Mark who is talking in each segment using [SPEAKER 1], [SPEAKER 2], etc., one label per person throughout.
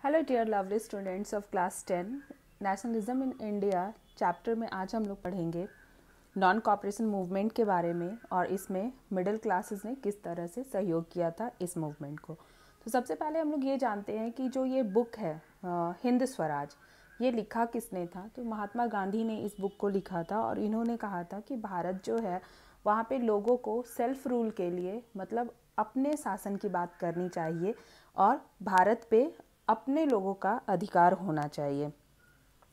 [SPEAKER 1] Hello dear lovely students of class 10 nationalism in India chapter में आज हम लोग पढ़ेंगे नॉन कॉपरेशन मूवमेंट के बारे में और इसमें मिडिल क्लासेस ने किस तरह से सहयोग किया था इस मूवमेंट को। तो सबसे पहले हम लोग ये जानते हैं कि जो ये बुक है हिंद स्वराज, ये लिखा किसने था। तो महात्मा गांधी ने इस बुक को लिखा था और इन्होंने कहा था कि भारत जो है वहाँ पे लोगों को सेल्फ रूल के लिए मतलब अपने शासन की बात करनी चाहिए और भारत पे अपने लोगों का अधिकार होना चाहिए।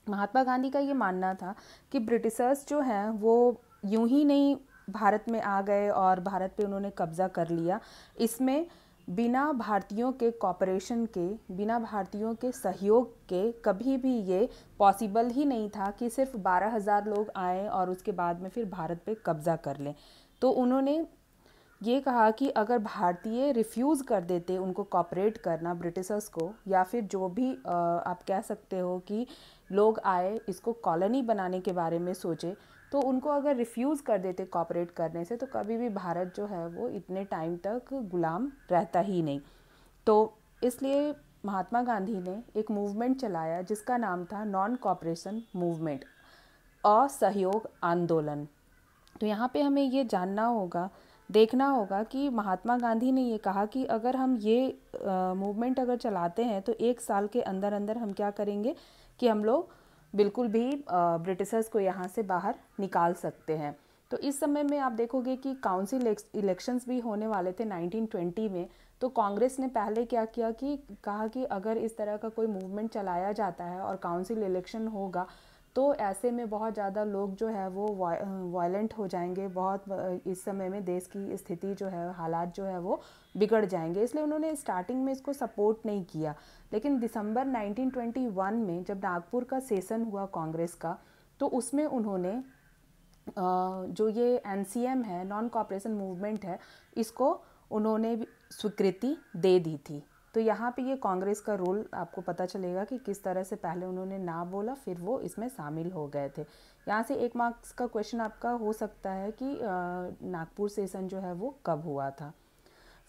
[SPEAKER 1] महात्मा गांधी का ये मानना था कि ब्रिटिशर्स जो हैं वो यूं ही नहीं भारत में आ गए और भारत पे उन्होंने कब्ज़ा कर लिया। इसमें बिना भारतीयों के कॉपरेशन के, बिना भारतीयों के सहयोग के कभी भी ये पॉसिबल ही नहीं था कि सिर्फ 12,000 लोग आएँ और उसके बाद में फिर भारत पे कब्ज़ा कर लें। तो उन्होंने ये कहा कि अगर भारतीय रिफ्यूज़ कर देते उनको कॉपरेट करना ब्रिटिशर्स को, या फिर जो भी आप कह सकते हो कि लोग आए इसको कॉलोनी बनाने के बारे में सोचे, तो उनको अगर रिफ्यूज़ कर देते कॉपरेट करने से तो कभी भी भारत जो है वो इतने टाइम तक गुलाम रहता ही नहीं। तो इसलिए महात्मा गांधी ने एक मूवमेंट चलाया जिसका नाम था नॉन कॉपरेशन मूवमेंट, असहयोग आंदोलन। तो यहाँ पे हमें ये जानना होगा, देखना होगा कि महात्मा गांधी ने ये कहा कि अगर हम ये मूवमेंट अगर चलाते हैं तो 1 साल के अंदर अंदर हम क्या करेंगे कि हम लोग बिल्कुल भी ब्रिटिशर्स को यहाँ से बाहर निकाल सकते हैं। तो इस समय में आप देखोगे कि काउंसिल इलेक्शंस भी होने वाले थे 1920 में। तो कांग्रेस ने पहले क्या किया कि कहा कि अगर इस तरह का कोई मूवमेंट चलाया जाता है और काउंसिल इलेक्शन होगा तो ऐसे में बहुत ज़्यादा लोग जो है वो वायलेंट हो जाएंगे, बहुत इस समय में देश की स्थिति जो है, हालात जो है वो बिगड़ जाएंगे। इसलिए उन्होंने स्टार्टिंग में इसको सपोर्ट नहीं किया। लेकिन दिसंबर 1921 में जब नागपुर का सेशन हुआ कांग्रेस का, तो उसमें उन्होंने जो ये एनसीएम है, नॉन कॉपरेशन मूवमेंट है, इसको उन्होंने स्वीकृति दे दी थी। तो यहाँ पे ये कांग्रेस का रोल आपको पता चलेगा कि किस तरह से पहले उन्होंने ना बोला फिर वो इसमें शामिल हो गए थे। यहाँ से 1 मार्क्स का क्वेश्चन आपका हो सकता है कि नागपुर सेशन जो है वो कब हुआ था।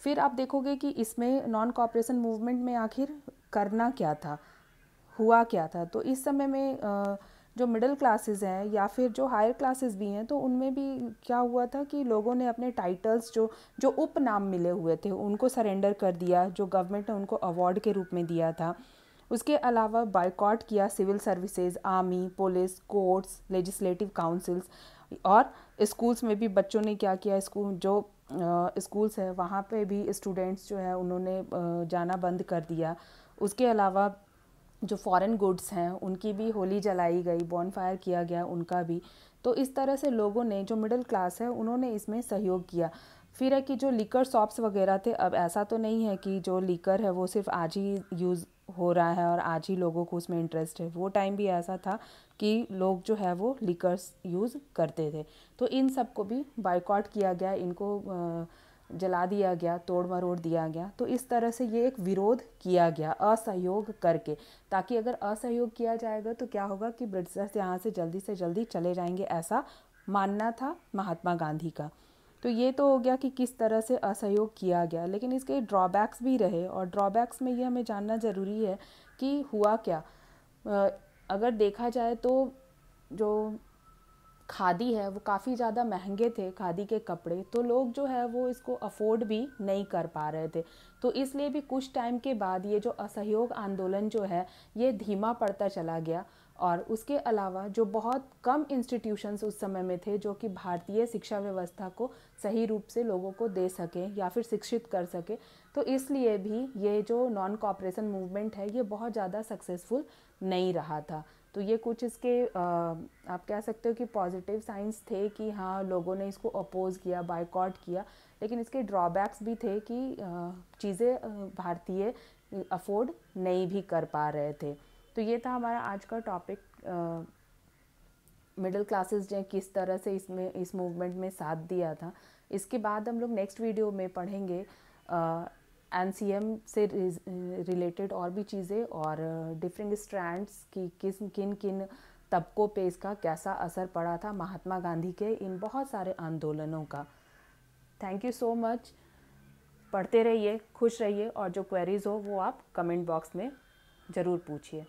[SPEAKER 1] फिर आप देखोगे कि इसमें नॉन कॉपरेशन मूवमेंट में आखिर करना क्या था, हुआ क्या था। तो इस समय में जो मिडिल क्लासेस हैं या फिर जो हायर क्लासेस भी हैं, तो उनमें भी क्या हुआ था कि लोगों ने अपने टाइटल्स जो जो उपनाम मिले हुए थे उनको सरेंडर कर दिया, जो गवर्नमेंट ने उनको अवार्ड के रूप में दिया था। उसके अलावा बायकॉट किया civil services, army, police, courts, legislative councils और स्कूल्स में भी बच्चों ने क्या किया, स्कूल जो स्कूल्स है वहाँ पे भी स्टूडेंट्स जो है उन्होंने जाना बंद कर दिया। उसके अलावा जो फॉरेन गुड्स हैं उनकी भी होली जलाई गई, बॉनफायर किया गया उनका भी। तो इस तरह से लोगों ने, जो मिडिल क्लास है, उन्होंने इसमें सहयोग किया। फिर है कि जो लीकर शॉप्स वगैरह थे, अब ऐसा तो नहीं है कि जो लीकर है वो सिर्फ आज ही यूज़ हो रहा है और आज ही लोगों को उसमें इंटरेस्ट है। वो टाइम भी ऐसा था कि लोग जो है वो लीकर्स यूज़ करते थे। तो इन सब को भी बायकॉट किया गया, इनको जला दिया गया, तोड़ मरोड़ दिया गया। तो इस तरह से ये एक विरोध किया गया असहयोग करके, ताकि अगर असहयोग किया जाएगा तो क्या होगा कि ब्रिटिशर्स यहाँ से जल्दी चले जाएंगे, ऐसा मानना था महात्मा गांधी का। तो ये तो हो गया कि किस तरह से असहयोग किया गया, लेकिन इसके ड्रॉबैक्स भी रहे और ड्रॉबैक्स में ये हमें जानना ज़रूरी है कि हुआ क्या। अगर देखा जाए तो जो खादी है वो काफ़ी ज़्यादा महंगे थे, खादी के कपड़े, तो लोग जो है वो इसको अफोर्ड भी नहीं कर पा रहे थे। तो इसलिए भी कुछ टाइम के बाद ये जो असहयोग आंदोलन जो है ये धीमा पड़ता चला गया। और उसके अलावा जो बहुत कम इंस्टीट्यूशंस उस समय में थे जो कि भारतीय शिक्षा व्यवस्था को सही रूप से लोगों को दे सकें या फिर शिक्षित कर सके, तो इसलिए भी ये जो नॉन कॉपरेशन मूवमेंट है ये बहुत ज़्यादा सक्सेसफुल नहीं रहा था। तो ये कुछ इसके आप कह सकते हो कि पॉजिटिव साइंस थे कि हाँ लोगों ने इसको अपोज किया, बायकॉट किया, लेकिन इसके ड्रॉबैक्स भी थे कि चीज़ें भारतीय अफोर्ड नहीं भी कर पा रहे थे। तो ये था हमारा आज का टॉपिक, मिडिल क्लासेस ने किस तरह से इसमें इस मूवमेंट में साथ दिया था। इसके बाद हम लोग नेक्स्ट वीडियो में पढ़ेंगे एनसीएम से रिलेटेड और भी चीज़ें और डिफरेंट स्ट्रैंड्स की किन किन तबकों पे इसका कैसा असर पड़ा था महात्मा गांधी के इन बहुत सारे आंदोलनों का। Thank you so much. पढ़ते रहिए, खुश रहिए और जो क्वेरीज हो वो आप कमेंट बॉक्स में ज़रूर पूछिए।